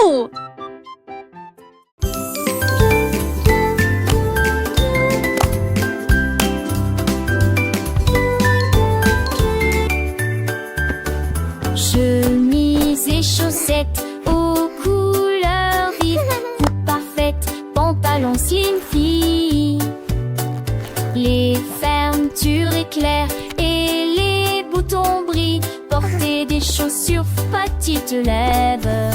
Woohoo! Chemise et chaussettes aux couleurs vives, coupe parfaite, pantalon slim fit. Les fermetures éclairent et les boutons brillent. Porter des chaussures petites lèvres.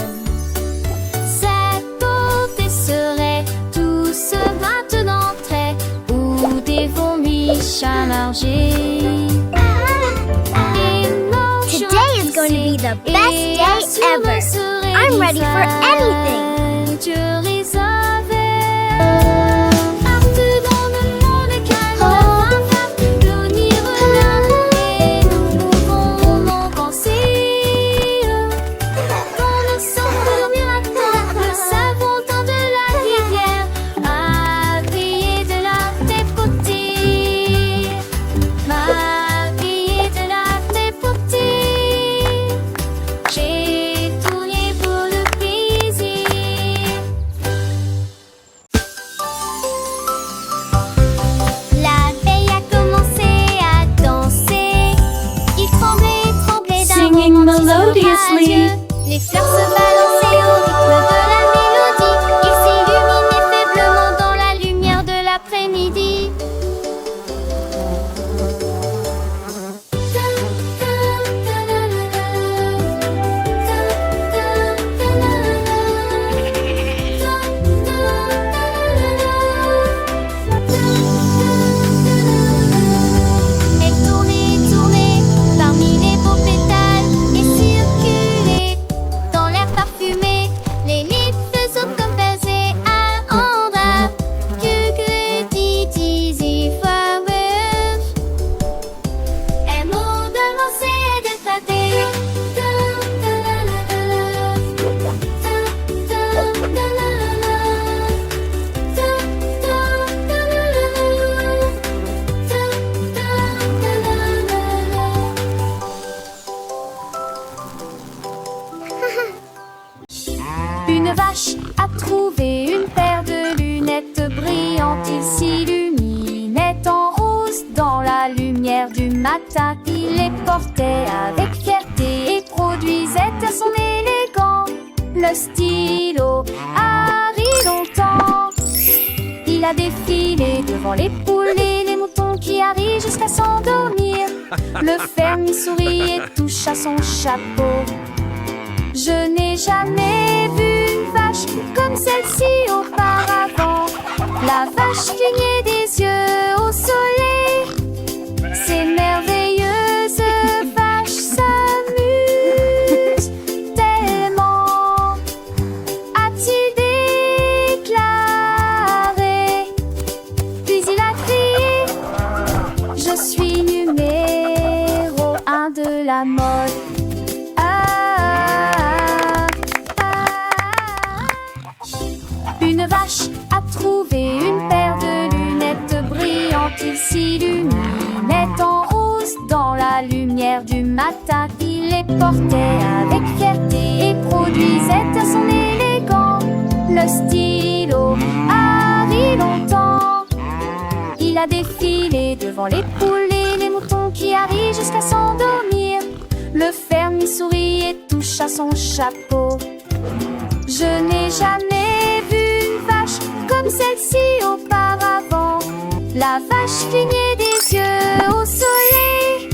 Cette beauté serait tous maintenant très, ou des vomis chargés. Today is going to be the best day ever. I'm ready for anything. Melodiously. Les fleurs se balançaient au rythme de la mélodie. Ils s'illuminaient faiblement dans la lumière de l'après-midi. Elle tournait, tournait parmi les beaux pétales et circulait dans l'air parfumé. Les lits faisaient comme baiser à Andra. Easy flowers. Un mot de lancer et d'éclater. Une vache a trouvé une paire de lunettes brillantes. Il s'illuminait en rose dans la lumière du matin. Il les portait avec fierté et produisait à son élégant le stylo Harry longtemps. Il a défilé devant les poules et les moutons qui arrivent jusqu'à s'endormir. Le fermier sourit et touche à son chapeau. Je n'ai jamais vu une vache comme celle-ci auparavant. La vache clignait des yeux au soleil. Ces merveilleuses vaches s'amusent tellement, a-t-il déclaré. Puis il a crié: je suis numéro 1 de la mode. Une vache a trouvé une paire de lunettes brillantes. Il s'illuminait en rose dans la lumière du matin. Il les portait avec fierté et produisait à son élégant le stylo Harry longtemps. Il a défilé devant les poules et les moutons qui arrivent jusqu'à s'endormir. Le fermier sourit et touche à son chapeau. Je n'ai jamais vu une vache comme celle-ci auparavant. La vache clignait des yeux au soleil.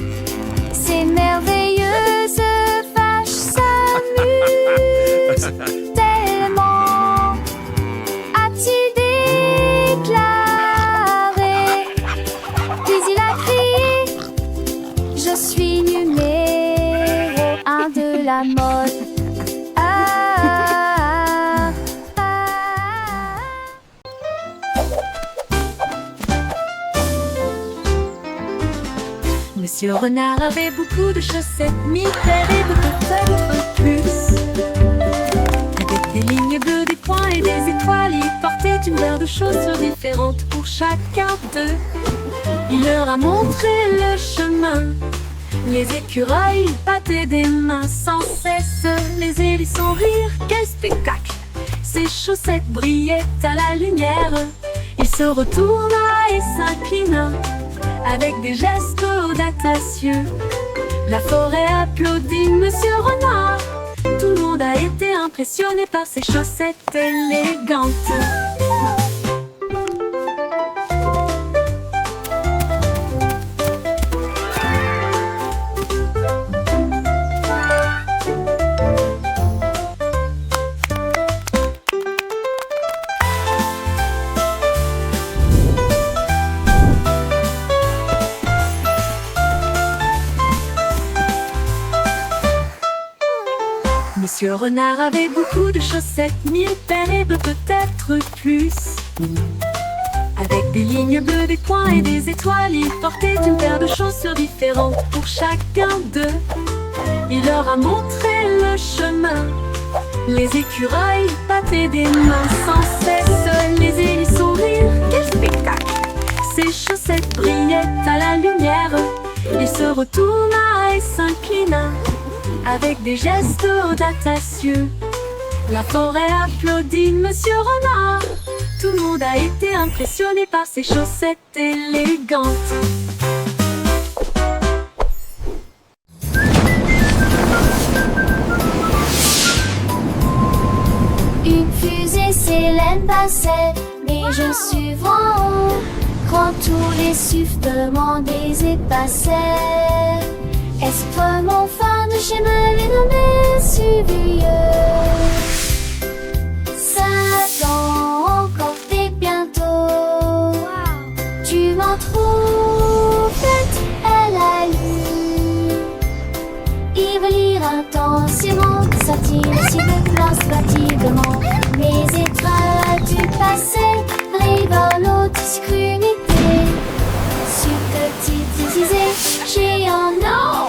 Ces merveilleuses vaches s'amusent tellement, a-t-il déclaré. Puis il a crié: je suis numéro 1 de la mode. Monsieur Renard avait beaucoup de chaussettes, mitaines et de peut-être plus. Avec des lignes bleues, des points et des étoiles, il portait une paire de chaussures différentes pour chacun d'eux. Il leur a montré le chemin. Les écureuils battaient des mains sans cesse. Les hérissons rirent, quel spectacle! ses chaussettes brillaient à la lumière. Il se retourna et s'inclina avec des gestes audacieux. La forêt applaudit Monsieur Renard. Tout le monde a été impressionné par ses chaussettes élégantes. Monsieur Renard avait beaucoup de chaussettes, 1000 paires et peut-être plus. Avec des lignes bleues, des points et des étoiles, il portait une paire de chaussures différentes pour chacun d'eux. Il leur a montré le chemin. Les écureuils battaient des mains sans cesse, les hérissons rirent. Quel spectacle! Ses chaussettes brillaient à la lumière. Il se retourna et s'inclina avec des gestes audacieux. La forêt applaudit Monsieur Renard. Tout le monde a été impressionné par ses chaussettes élégantes. Une fusée Célène passait, mais je suis en haut. Quand tous les sifflements des épassaient, est-ce mon fin de chemin les nommés suivieux? 5 ans encore et bientôt. Tu m'en trouves bête, elle a lu. Il veut lire intensément, satire si de place fatiguement. Mes étoiles du passé révèlent l'obscurité. Subtilité, géant, non.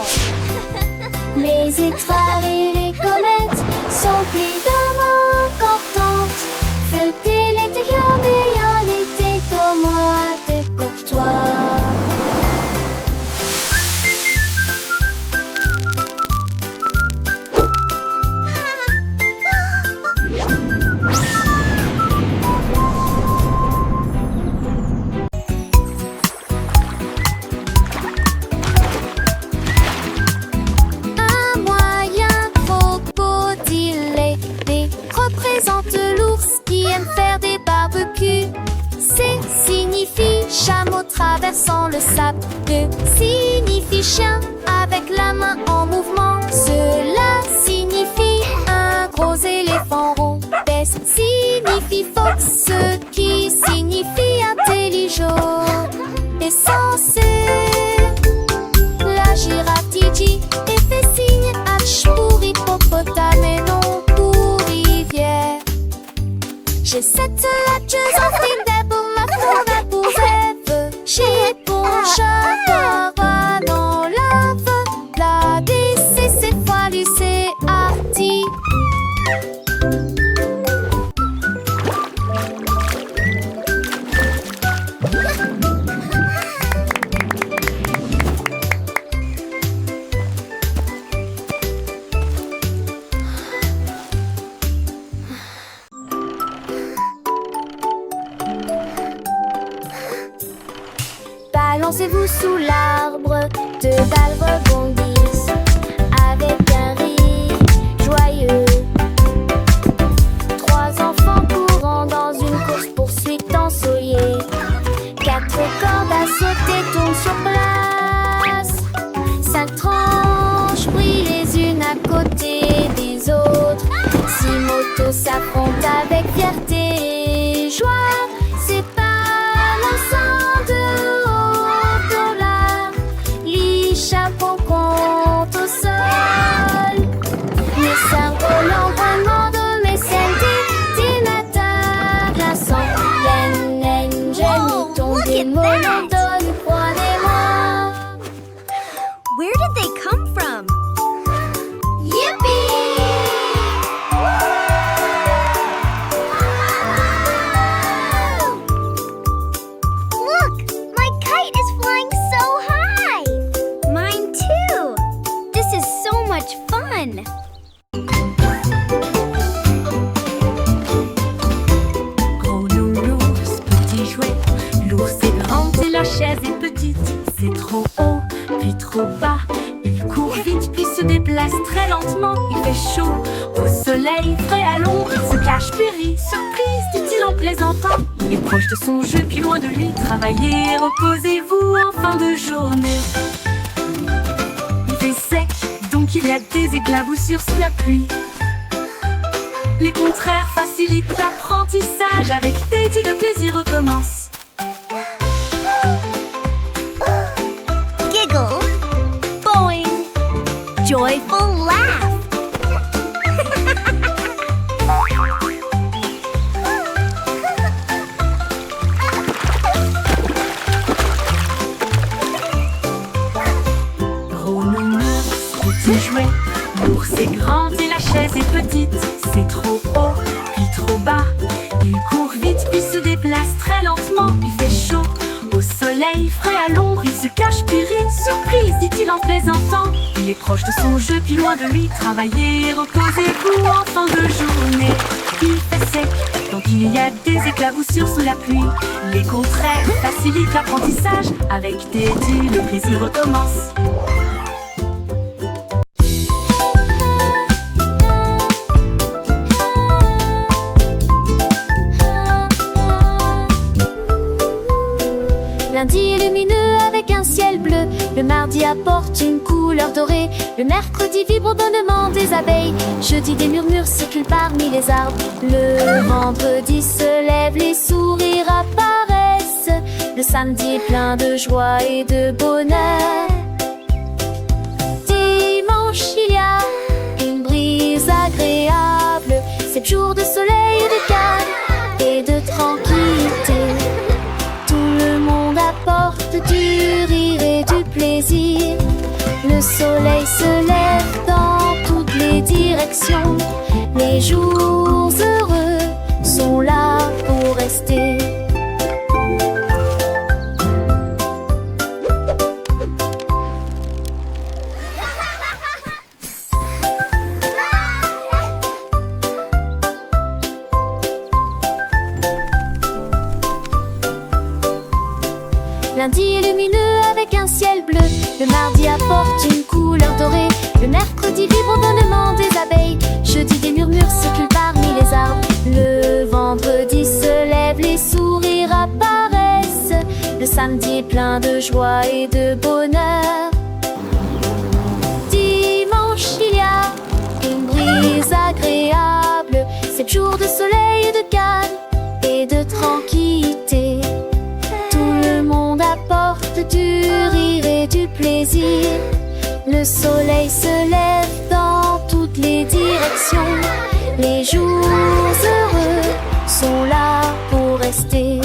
Les étoiles et les comètes sont évidemment importantes. Feuilleter l'intérieur, mais en été comme moi, t'es courtois. Traversant le sable, E signifie chien avec la main en mouvement. Cela signifie un gros éléphant rond. S signifie fox, ce qui signifie intelligent. Et censé, la girafe dit et fait signe H pour hippopotame et non pour rivière. J'ai cette latcheuse en film pour ma forêt pour rêve. J'ai bon chat dans lave. La DC c'est foilu, c'est arty. Balancez-vous sous l'arbre, deux balles rebondissent avec un rire joyeux. 3 enfants courant dans une course-poursuite ensoleillée. 4 cordes à sauter tournent sur place. 5 tranches brillent les unes à côté des autres. 6 motos s'affrontent avec fierté et joie. C'est pas l'ensemble de haut dans l'air. Les chapeaux comptent au sol. Les cerveaux l'environnement de mes centimètres glaçants. Yen, j'ai tombé mon donne croyez-moi. Where did they come from? Yippee! Look! My kite is flying so high! Mine too! This is so much fun! chaise est petite, c'est trop haut, puis trop bas. Il court vite, puis se déplace très lentement. Il fait chaud, au soleil, frais à l'ombre. Il se cache, puis rit, surprise, dit-il en plaisantant. Il est proche de son jeu, puis loin de lui. Travaillez, reposez-vous en fin de journée. Il fait sec, donc il y a des éclaboussures sous la pluie. Les contraires facilitent l'apprentissage. Avec Teddy, le plaisir recommence. Giggle, boing, joyful laugh. Gros nounours, petit jouet, l'ours est grand et la chaise est petite. C'est trop haut, puis trop bas. Il court vite, puis se déplace très lentement. Il fait chaud, au soleil, frais à l'ombre. Il se cache, puis rit, surprise, dit-il en plaisantant. Il est proche de son jeu, puis loin de lui. Travaillez, reposez-vous en fin de journée. Il fait sec, donc il y a des éclaboussures sous la pluie. Les contraires facilitent l'apprentissage. Avec Teddy, le plaisir recommence. Lundi est lumineux avec un ciel bleu. Le mardi apporte une couleur dorée. Le mercredi vibre-bonnement des abeilles. Jeudi des murmures circulent parmi les arbres. Le vendredi se lève, les sourires apparaissent. Le samedi est plein de joie et de bonheur. Dimanche il y a une brise agréable. 7 jours de soleil et de calme et de tranquillité. Apporte du rire et du plaisir. Le soleil se lève dans toutes les directions. Les jours heureux sont là pour rester. Lundi est lumineux avec un ciel bleu. Le mardi apporte une couleur dorée. Le mercredi vibre-bonnement des abeilles. Jeudi des murmures circulent parmi les arbres. Le vendredi se lève, les sourires apparaissent. Le samedi est plein de joie et de bonheur. Dimanche il y a une brise agréable. 7 jours de soleil et de calme et de tranquillité. Apporte du rire et du plaisir. Le soleil se lève dans toutes les directions. Les jours heureux sont là pour rester.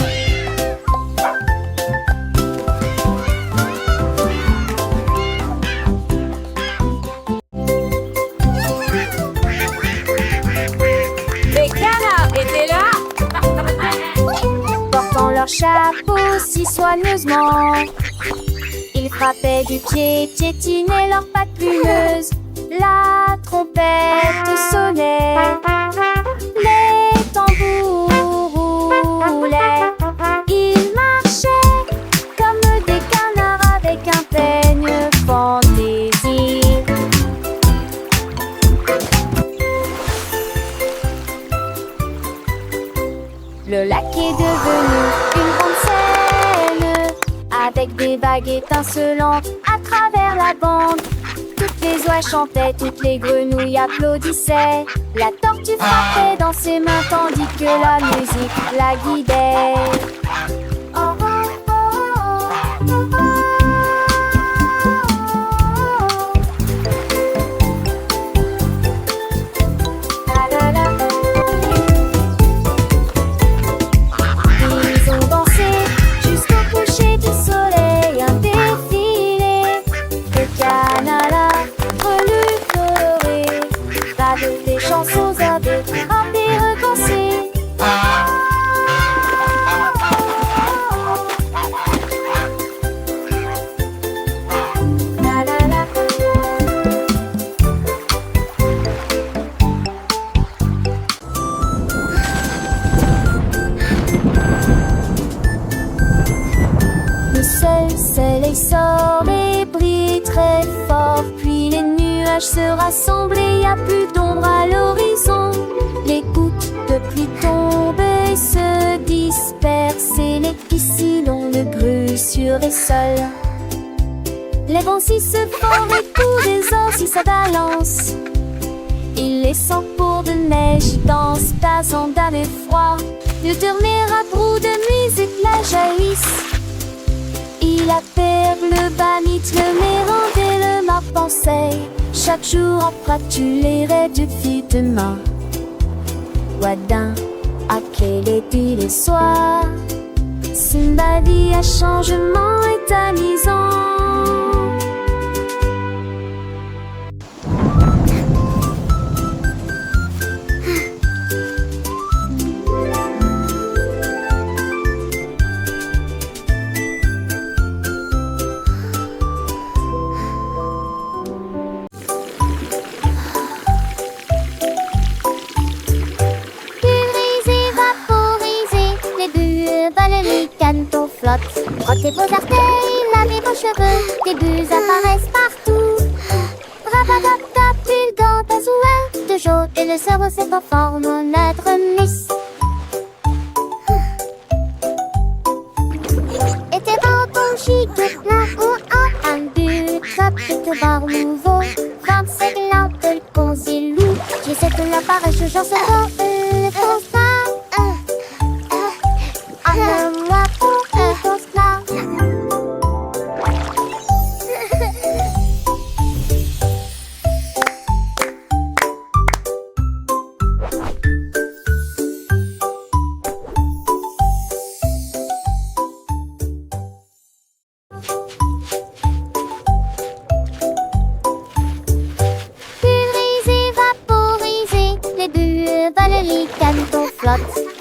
Les canards étaient là, portant leur chapeau si soigneusement. Ils frappaient du pied, piétinaient leurs pattes plumeuses. La trompette sonnait, les tambours roulaient. Ils marchaient comme des canards avec un peigne fantaisie. Le lac est devenu une grande scène, avec des vagues étincelantes à travers la bande. Toutes les oies chantaient, toutes les grenouilles applaudissaient. La tortue frappait dans ses mains tandis que la musique la guidait. Oh, oh, oh, oh, oh, oh. Chansons à deux, un pire dansé. nuages se rassemblent et y a plus d'ombre à l'horizon. Les gouttes de pluie tombent et se dispersent et les piscines ont le bruit sur les sols. Les vents si se forment et tout désordre si ça balance. Il les sent pour de neige dansent, passant d'un effroi. De dernier à bout de musique la jaillissent. Il appelle le banit, le mérande et le map pensée. Chaque jour en tu les rêves depuis demain. Wadin, à quel est les soirs. Simbadi à changement est amusant. Frottez vos artères, lavez vos cheveux, des bulles apparaissent partout. Rapadaptap, pulgant, azouin, de jaune et le cerveau se conforme en être miss. Et tes bambous chic, plein ou en un but, top et te barre nouveau. 25 lampes, le consilou, j'essaie de l'apparaître, je j'en sais pas, le constat. Moi pour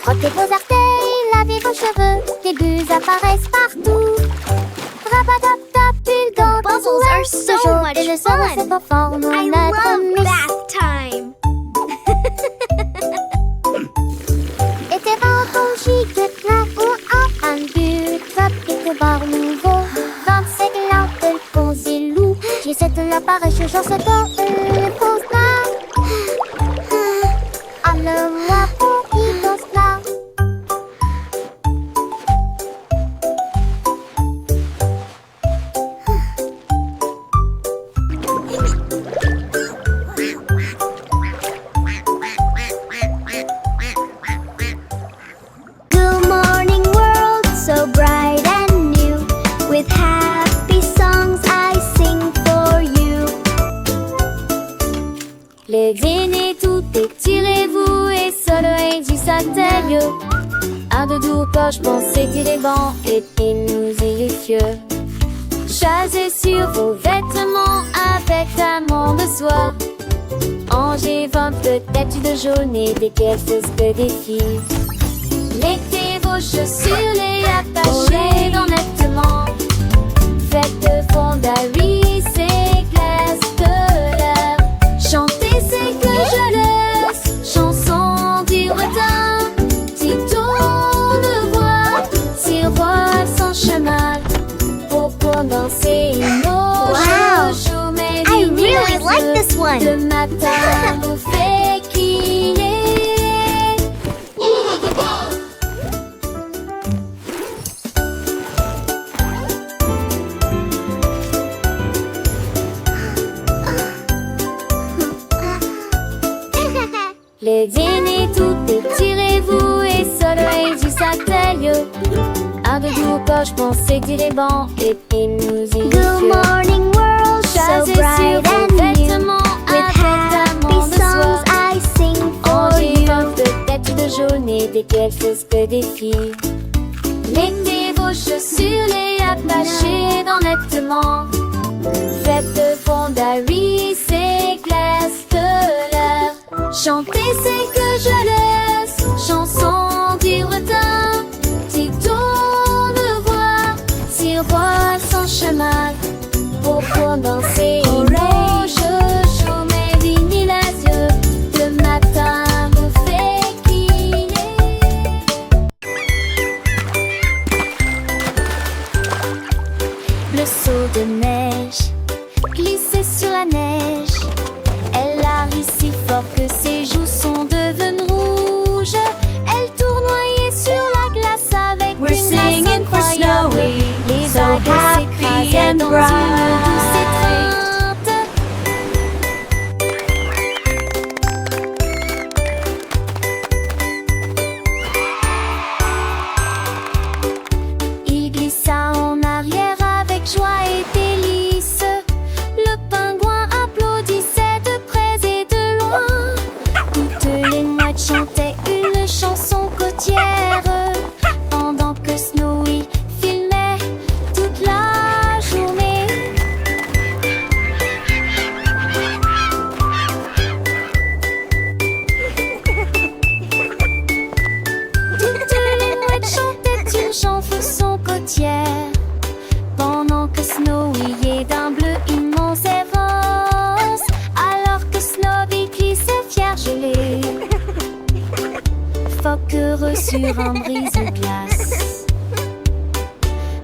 frottez vos artères, lavez vos cheveux, des bulles apparaissent partout. Rapadaptap, pulgant, Puzzles are so much et le cerveau se fun. conforme en I être love miss. bath time. Et tes bambous chic, plein ou en un but, top et te barre nouveau. 25 lampes, le consilou, j'essaie de l'apparaître, j'en sais pas, le constat. Moi pour qui danse là. Good morning world, so bright and new. With happy songs I sing for you. Les aînés, tout étirez-vous et soleil du satellite. Un de doux poche, pensez les bancs et nous y fieux. Chassez sur vos vêtements avec amant de soie. Angers 20 peut-être de jaune et des quelques que des filles. Mettez vos chaussures, les attachez dans nettement. Faites de fondaries, c'est glace de l'air. Chantez, c'est que je laisse. Chanson du retard. Si tourne voix, si voile sans chemin. Pour danser nos chouchous, mais I really like this one. le matin nous fait crier. Les dîners, tout étirez-vous et soleil du satellite. Un de doux poche, pensez que les bancs et nous y Good morning world, so Chassez bright sur vos and new. vêtements With avec amant happy de soie. songs I sing for Angers you. 20 peut-être de jaune et des quelques que des filles. Mettez vos chaussures, les attachez dans nettement. Faites de fondaries, c'est glace de l'air. Chantez, c'est que je laisse. Chanson du retard. Si tourne voix, si voile sans chemin. Pour danser nos chouchous, mais vignes les yeux. Le matin vous fait crier. Le saut de neige glissait sur la neige. alors que ses joues sont devenues rouges. Elle tournoyait sur la glace avec We're une grâce singing for incroyable. Snowy, Les so vagues happy s'écrasaient and dans bright. une douce étreinte. Il glissa en arrière avec joie et délice. Le pingouin applaudissait de près et de loin. Toutes les mouettes chantaient une chanson côtière pendant que Snowy filmait toute la journée. Toutes les mouettes chantaient une chanson côtière pendant que Snowy est d'un bleu immense et rose, alors que Snowy glissait fier gelé. Phoque heureux sur un brise-glace.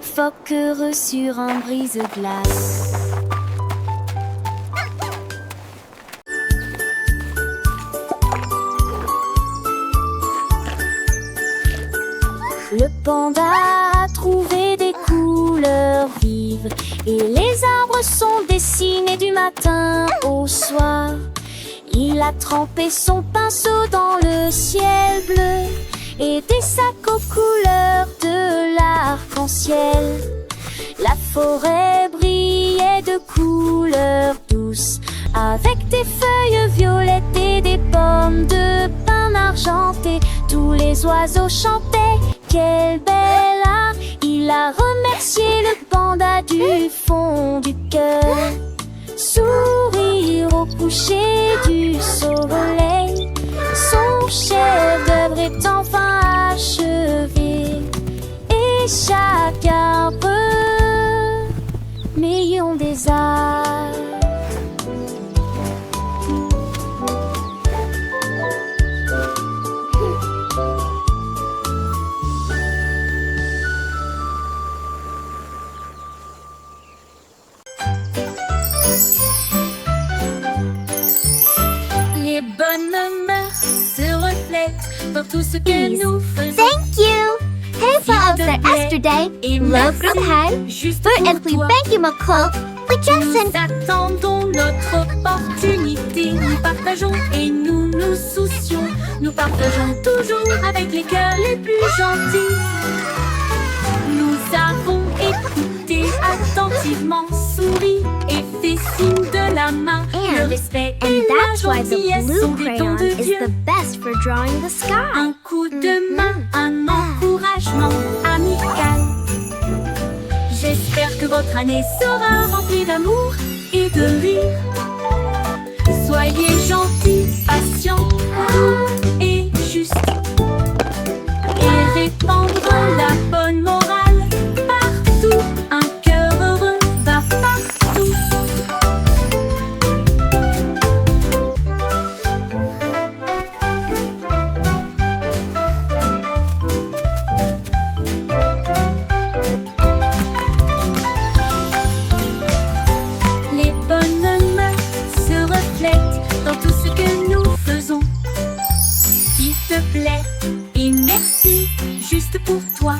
Phoque heureux sur un brise-glace. Le panda a trouvé des couleurs vives et les arbres sont dessinés du matin au soir. Il a trempé son pinceau dans le ciel bleu et des sacs aux couleurs de l'arc-en-ciel. La forêt brillait de couleurs douces avec des feuilles violettes et des pommes de pin argentées. Tous les oiseaux chantaient, quel bel art! Il a remercié le panda du fond du cœur. Sourire au coucher du soleil, son chef-d'œuvre est enfin achevé. Et chaque arbre million des arts. Les bonnes mœurs se reflètent dans tout ce que nous faisons. Thank you! Hej på oss yesterday. Et Love merci from Hal. juste För pour äntligen toi. thank you McCall. We just Nous sent attendons notre opportunité. Nous partageons et nous nous soucions. Nous partageons toujours avec les cœurs les plus gentils. Nous avons écouté attentivement, souri et fait signe de la main. Le And- respect and et la that's why the gentillesse blue sont des dons crayon de is Dieu. the best for drawing the sky. Un coup de main, un encouragement amical. J'espère que votre année sera remplie d'amour et de rire. Soyez gentils, patients, doux et justes. Et répandre la bonne morale partout. Un cœur heureux va partout. Les bonnes mœurs se reflètent dans tout ce que nous faisons. S'il te plaît et merci juste pour toi.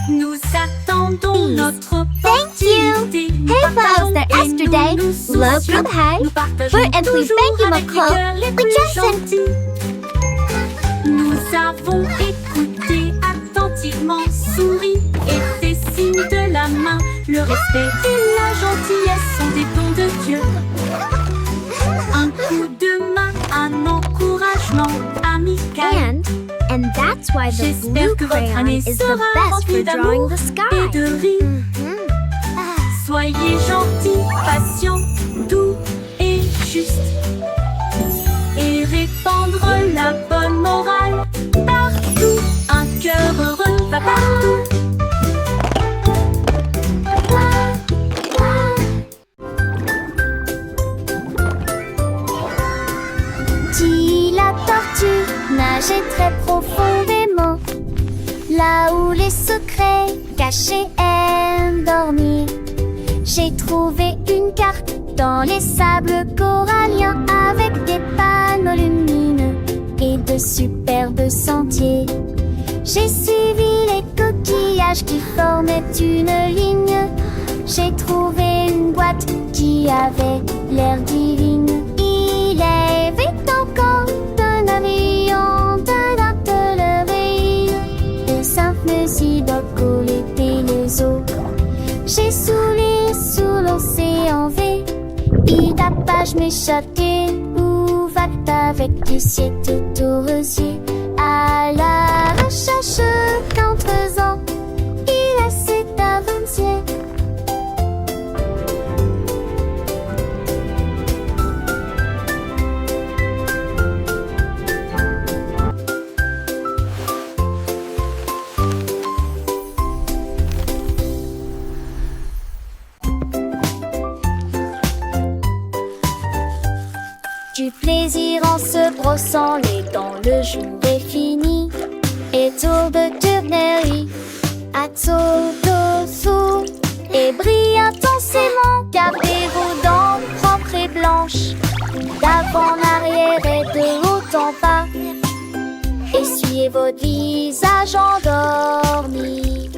Nous attendons Please. notre Thank you. opportunité. Nous Hej på partageons oss et yesterday. nous nous Love soucions. from Hal. Nous partageons För äntligen toujours thank you avec les McCall. cœurs les We plus just sent gentils. Nous avons écouté attentivement, souri et fait signe de la main. Le respect et la gentillesse sont des dons de Dieu. Un coup de main, un encouragement amical. And that's why the J'espère blue que votre crayon année is the sera best for remplie drawing d'amour the et sky. de rire. Soyez gentils, patients, doux et justes. Et répandre la bonne morale partout. Un cœur heureux va partout. Dit la tortue nageait très profondément, là où les secrets cachés aiment dormir. J'ai trouvé une carte dans les sables coralliens avec des superbe sentier. J'ai suivi les coquillages qui formaient une ligne. J'ai trouvé une boîte qui avait l'air divine. Il y avait encore un avion, d'un atelier, un simple sidocole et les eaux. J'ai souri sous l'océan V. Il tapage mes châtiers, où va-t avec du ciel tout aux rosiers. À la recherche d'un trésor, il s'est avancé. Du plaisir en se brossant les dents, le jour est fini. Et tour de tournerie, à tour d'ossou, et brille intensément. Gardez vos dents propres et blanches, d'avant en arrière et de haut en bas. Essuyez votre visage endormi.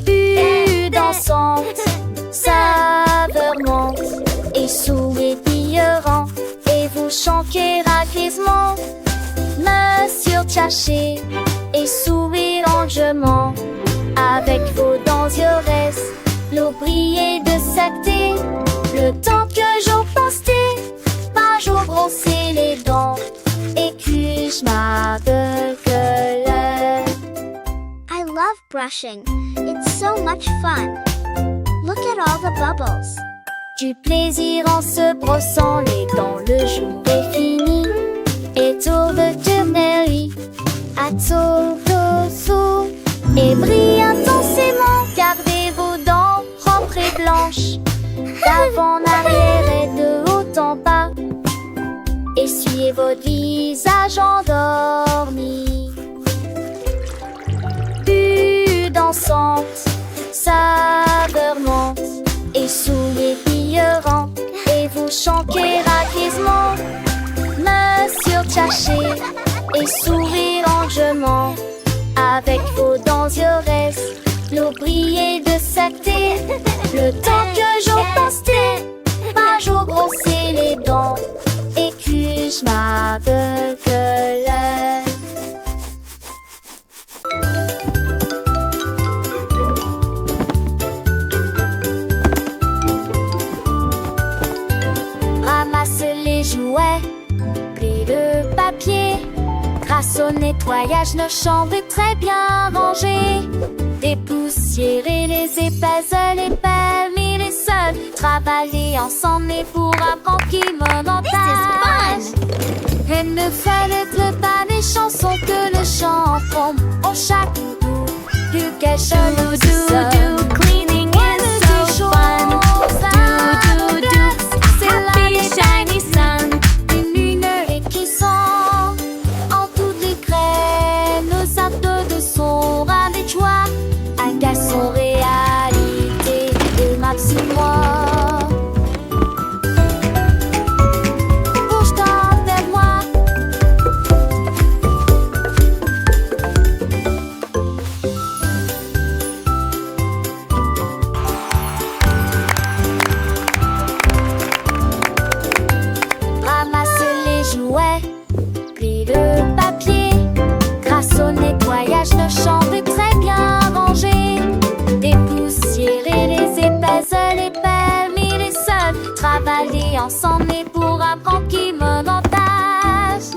Vue dansante, saveur monte, et sourire et vous chantez raquisement. Me surchacher et sourire lentement. Avec vos dents yores, l'eau briller de sacté. Le temps que j'en pensais, pas jour brosser les dents. Et que je m'appelle. I love brushing. It's so much fun. Look at all the bubbles. Du plaisir en se brossant les dents, le jour est fini. Et tour de tournerie, à tour d'ossou, et brille intensément. Gardez vos dents propres et blanches, d'avant en arrière et de haut en bas. Essuyez votre visage endormi. Vue dansante, saveur monte, et sourire brillant, et vous chantez raquisement. Me surchacher et sourire lentement. Avec vos dents yores, l'eau briller de sacté. Le temps que j'en pensais, pas jour brosser les dents. Et que je m'appelle. Ramasse les jouets, plie le papier. Grâce au nettoyage, nos chambres est très bien rangées. Dépoussiérer les épaisses, les permis, les sols. Travailler ensemble et pour apprendre qui monotage. Et ne fallait pas des chansons que le chant tombe au chaque bout. Du quelque do, cleaning is so fun. Do, c'est la shiny sun. Une lumière qui sent en toutes les graines. Nos actes de son ras des joies. Un garçon réalité et maximum. Plie le papier. Grâce au nettoyage, nos chambres est très bien rangées. Dépoussiérer les épaisses, les permis, les sols. Travailler ensemble et pour apprendre qui monotage.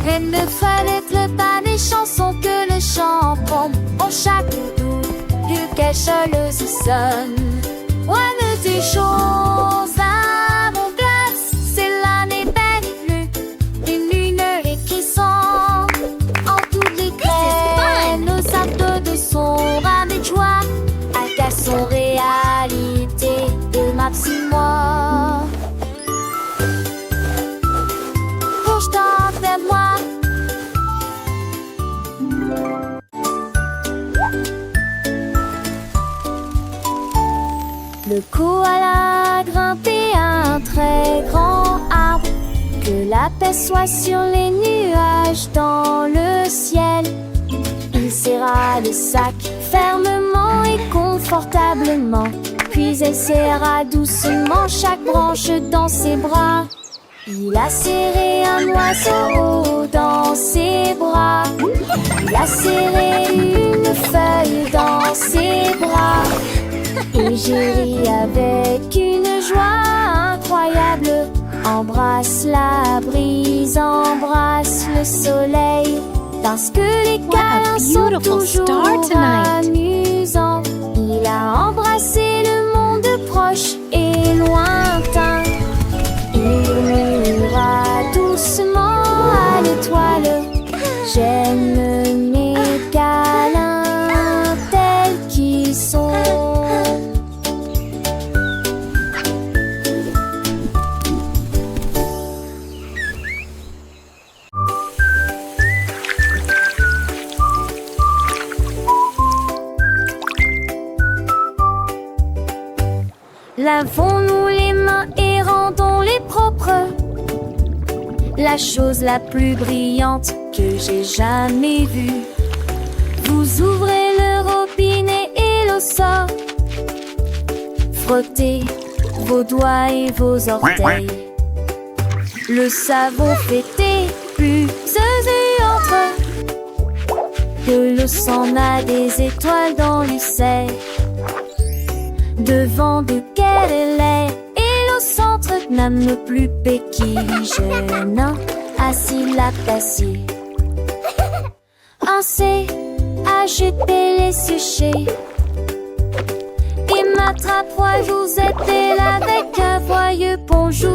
Et ne fallait pas des chansons que le chant tombe au chaque bout. Du quelque chose sonne. One des choses à mon glace, c'est l'année belle. Une lumière qui sent en toutes les graines. Nos actes de son ras des joies. Un garçon réalité et maximum. Penche-toi vers moi. Le koala grimpé s'aperçoit sur les nuages dans le ciel. Il serra le sac fermement et confortablement. Puis elle serra doucement chaque branche dans ses bras. Il a serré un oiseau dans ses bras. Il a serré une feuille dans ses bras. Et j'ai ri avec une joie incroyable. Embrasse la brise, embrasse le soleil. Parce que les câlins sont toujours amusants. Il a embrassé le monde proche et lointain. Il murmura doucement à l'étoile: j'aime mes câlins tels qu'ils sont. Lavons-nous les mains et rendons-les propres. La chose la plus brillante que j'ai jamais vue. Vous ouvrez le robinet et l'eau sort. Frottez vos doigts et vos orteils. Le savon fait des bulles et entre. De l'eau s'en a des étoiles dans l'usaire. Devant duquel elle est, et au centre n'aime plus béquille. Jeune assis la d'acier. Ainsi, agitez les sujets. Et m'attrape-moi, vous êtes là avec un joyeux bonjour.